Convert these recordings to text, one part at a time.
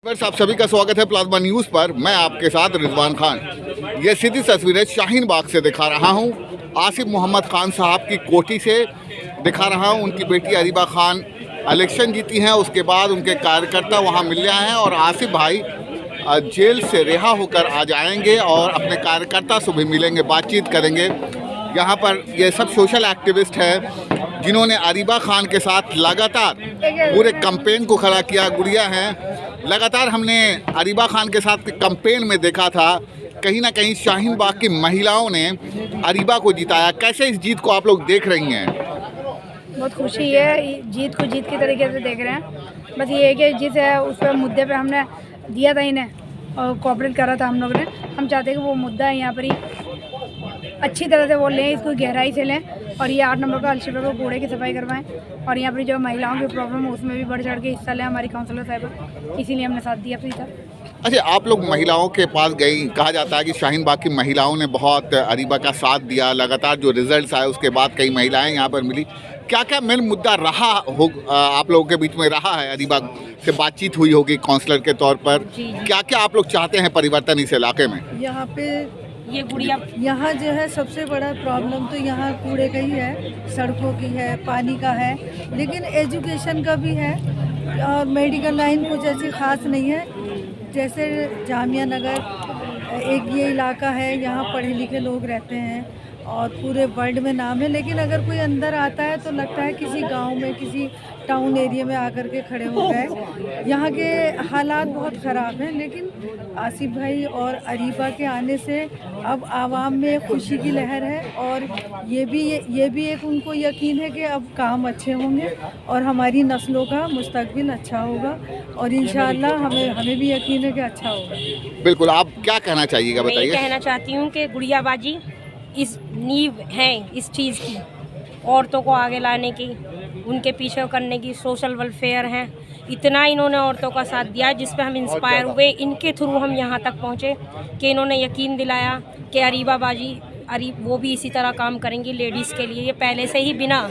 आप सभी का स्वागत है प्लाज्मा न्यूज पर। मैं आपके साथ रिजवान खान। ये सीधी तस्वीरें शाहीन बाग से दिखा रहा हूं। आसिफ मोहम्मद खान साहब की कोठी से दिखा रहा हूं। उनकी बेटी अरीबा खान इलेक्शन जीती हैं, उसके बाद उनके कार्यकर्ता वहां मिलने आए हैं और आसिफ भाई जेल से रिहा होकर आ जाएंगे और अपने कार्यकर्ता से भी मिलेंगे, बातचीत करेंगे। यहाँ पर ये सब सोशल एक्टिविस्ट हैं जिन्होंने अरीबा खान के साथ लगातार पूरे कैंपेन को खड़ा किया। गुड़िया हैं, लगातार हमने अरीबा खान के साथ कैंपेन में देखा था, कहीं ना कहीं शाहीन बाग की महिलाओं ने अरीबा को जिताया। कैसे इस जीत को आप लोग देख रही हैं? बहुत खुशी है, जीत को जीत के तरीके से देख रहे हैं। बस ये है कि जिस उस पर मुद्दे पे हमने दिया था इन्हें और कोऑपरेट करा था हम लोग ने, हम चाहते हैं कि वो मुद्दा है यहाँ पर ही अच्छी तरह से वो लें, इसको गहराई से लें और ये 8 नंबर का अलशिफा को कूड़े की सफाई करवाएं और यहाँ पर जो महिलाओं की प्रॉब्लम है उसमें भी बढ़ चढ़ के हिस्सा लें हमारी काउंसलर साहिबा, इसीलिए हमने साथ दिया अपनी तरफ। अच्छा, आप लोग महिलाओं के पास गई, कहा जाता है कि शाहीन बाग की महिलाओं ने बहुत अरीबा का साथ दिया। लगातार जो रिजल्ट्स आए उसके बाद कई महिलाएं यहाँ पर मिली। क्या क्या मेन मुद्दा रहा हो आप लोगों के बीच में रहा है? अरीबा से बातचीत हुई होगी काउंसलर के तौर पर। क्या क्या आप लोग चाहते हैं परिवर्तन इस इलाके में? यहाँ पे ये गुड़िया यहाँ जो है सबसे बड़ा प्रॉब्लम तो यहाँ कूड़े का ही है, सड़कों की है, पानी का है, लेकिन एजुकेशन का भी है और मेडिकल लाइन कुछ ऐसी ख़ास नहीं है। जैसे जामिया नगर एक ये इलाका है, यहाँ पढ़े लिखे लोग रहते हैं और पूरे वर्ल्ड में नाम है, लेकिन अगर कोई अंदर आता है तो लगता है किसी गांव में, किसी टाउन एरिया में आकर के खड़े हो गए। यहाँ के हालात बहुत ख़राब हैं, लेकिन आसिफ भाई और अरीबा के आने से अब आवाम में खुशी की लहर है और ये भी एक उनको यकीन है कि अब काम अच्छे होंगे और हमारी नस्लों का मुस्तकबिल अच्छा होगा और इंशाअल्लाह हमें भी यकीन है कि अच्छा होगा। बिल्कुल, आप क्या कहना चाहिएगा, बताइए। मैं कहना चाहती हूँ कि गुड़ियाबाजी इस नींव है इस चीज़ की, औरतों को आगे लाने की, उनके पीछे करने की, सोशल वेलफेयर है। इतना इन्होंने औरतों का साथ दिया जिस पे हम इंस्पायर हुए। इनके थ्रू हम यहाँ तक पहुँचे कि इन्होंने यकीन दिलाया कि अरीबा बाजी वो भी इसी तरह काम करेंगी लेडीज़ के लिए। ये पहले से ही बिना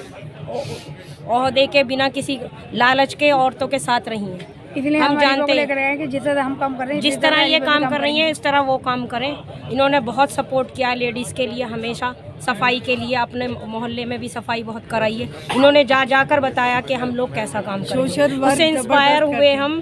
ओहदे के, बिना किसी लालच के औरतों के साथ रही हैं। इसलिए हम जानते हैं कि जिस तरह हम काम कर रहे हैं, जिस तरह ये काम कर रही हैं इस तरह वो काम करें। इन्होंने बहुत सपोर्ट किया लेडीज़ के लिए, हमेशा सफाई के लिए, अपने मोहल्ले में भी सफाई बहुत कराई है। इन्होंने जाकर बताया कि हम लोग कैसा काम करें। उससे इंस्पायर हुए हम,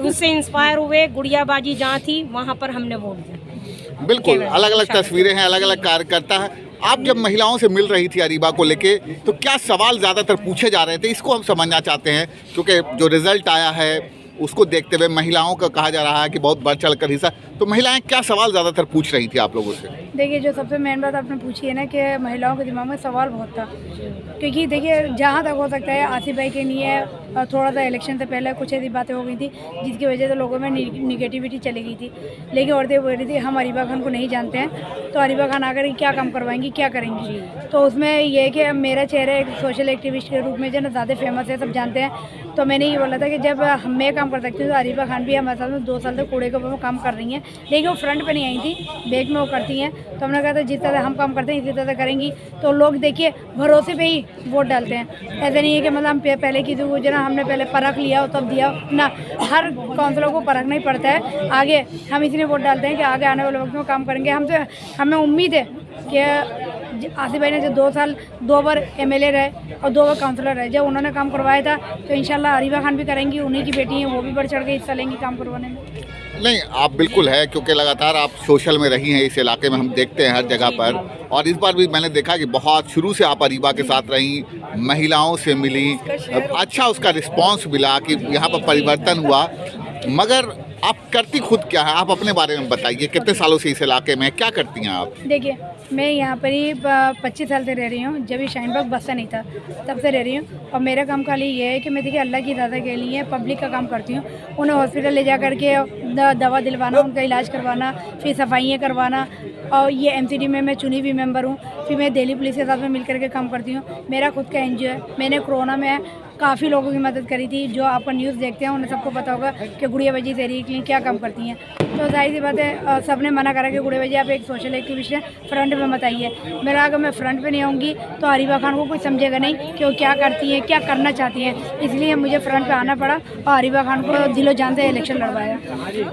उससे इंस्पायर हुए। गुड़ियाबाजी जहाँ थी वहाँ पर हमने वोट दिया। बिल्कुल, अलग अलग तस्वीरें हैं, अलग अलग कार्यकर्ता है। आप जब महिलाओं से मिल रही थी अरीबा को लेके, तो क्या सवाल ज़्यादातर पूछे जा रहे थे? इसको हम समझना चाहते हैं, क्योंकि जो रिजल्ट आया है उसको देखते हुए महिलाओं का कहा जा रहा है कि बहुत बढ़ चढ़ कर हिस्सा। तो महिलाएं क्या सवाल ज़्यादातर पूछ रही थी आप लोगों से? देखिए, जो सबसे मेन बात आपने पूछी है ना कि महिलाओं के दिमाग में सवाल बहुत था, क्योंकि देखिए जहाँ तक हो सकता है आसिफ भाई के लिए थोड़ा सा इलेक्शन से पहले कुछ ऐसी बातें हो गई थी जिसकी वजह से लोगों में निगेटिविटी चली गई थी। लेकिन औरतें बोल रही थी हम अरीबा खान को नहीं जानते हैं, तो अरीबा खान आकर क्या काम करवाएंगी, क्या करेंगी। तो उसमें यह है कि मेरा चेहरा एक सोशल एक्टिविस्ट के रूप में जो ना ज़्यादा फेमस है, सब जानते हैं। तो मैंने ये बोला था कि जब मैं काम कर सकती हूँ तो अरीबा खान भी हमारे साथ में 2 साल तक कूड़े के ऊपर काम कर रही हैं, लेकिन वो फ्रंट पे नहीं आई थी, बैक में वो करती हैं। तो हमने कहा था जिस तरह हम काम करते हैं इसी तरह करेंगी। तो लोग देखिए भरोसे पे ही वोट डालते हैं, ऐसा नहीं है कि मतलब हम पहले किसी को जो ना हमने पहले परख लिया और तब दिया ना। हर काउंसलर को परखना ही पड़ता है। आगे हम इसलिए वोट डालते हैं कि आगे आने वाले वक्त में काम करेंगे। हमें उम्मीद है कि आसिफ भाई ने जो 2 साल 2 बार MLA रहे और 2 बार काउंसलर रहे, जब उन्होंने काम करवाया था तो इंशाल्लाह अरीबा खान भी करेंगी। उन्हीं की बेटी हैं, वो भी बढ़ चढ़ के हिस्सा लेंगी काम करवाने में। नहीं, आप बिल्कुल है, क्योंकि लगातार आप सोशल में रही हैं इस इलाके में, हम देखते हैं हर जगह पर। और इस बार भी मैंने देखा कि बहुत शुरू से आप अरीबा के साथ रही, महिलाओं से मिली, अच्छा उसका रिस्पांस मिला कि यहाँ पर परिवर्तन हुआ। मगर आप करती खुद क्या है? आप अपने बारे में बताइए, कितने सालों से इस इलाके में क्या करती हैं आप? देखिए, मैं यहाँ पर ही 25 साल से रह रही हूँ। जब भी शाहीन बाग बस्ता नहीं था तब से रह रही हूँ और मेरा काम खाली ये है कि मैं देखिए अल्लाह की रज़ा के लिए पब्लिक का काम करती हूँ। उन्हें हॉस्पिटल ले जा करके दवा दिलवाना, उनका इलाज करवाना, फिर सफाइयाँ करवाना। और ये MCD में मैं चुनी हुई मेंबर हूँ। फिर मैं दिल्ली पुलिस के साथ में मिल करके काम करती हूँ। मेरा खुद का NGO है। मैंने कोरोना में काफ़ी लोगों की मदद करी थी। जो आपका न्यूज़ देखते हैं उन्हें सबको पता होगा कि गुड़िया बाजी तहरीक के लिए क्या काम करती हैं। तो जाहिर सी बात है सब ने मना करा कि गुड़िया बाजी आप एक सोशल एक्टिविस्ट हैं, फ्रंट में मत आइए। मेरा अगर मैं फ्रंट पे नहीं आऊँगी तो अरीबा खान को कोई समझेगा नहीं कि वो क्या करती हैं, क्या करना चाहती हैं। इसलिए मुझे फ्रंट पे आना पड़ा और अरीबा खान को दिलो जान से इलेक्शन लड़वाया।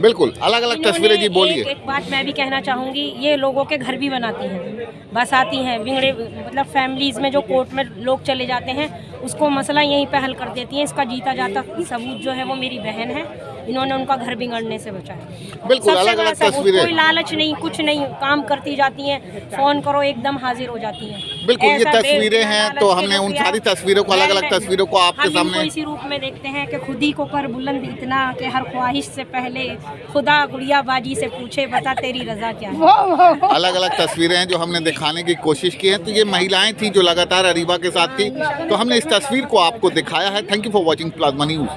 बिल्कुल, अलग अलग तस्वीरें जी, बोलिए। एक बात मैं भी कहना चाहूँगी, ये लोगों के घर भी बनाती हैं, बस आती हैं बिगड़े, मतलब फैमिलीज़ में जो कोर्ट में लोग चले जाते हैं उसको मसला यहीं पे हल कर देती हैं। इसका जीता जाता सबूत जो है वो मेरी बहन है, इन्होंने उनका घर बिगड़ने से बचाया। बिल्कुल, सबसे अलग बड़ा अलग सबूत, तस्वीरें। कोई लालच नहीं, कुछ नहीं, काम करती जाती हैं, फ़ोन करो एकदम हाजिर हो जाती हैं। बिल्कुल, ये ऐसा तस्वीरें हैं लालच तो के हमने उन रुपया- सारी तस्वीरों को, अलग अलग तस्वीरों को आपके हम इनको सामने इसी रूप में देखते हैं कि खुदी को कर बुलंद इतना कि हर ख्वाहिश से पहले खुदा गुड़िया बाजी से पूछे बता तेरी रजा क्या है। अलग अलग तस्वीरें हैं जो हमने दिखाने की कोशिश की है। तो ये महिलाएं थी जो लगातार अरीबा के साथ थी, तो हमने इस तस्वीर को आपको दिखाया है। Thank you for watching plasma news.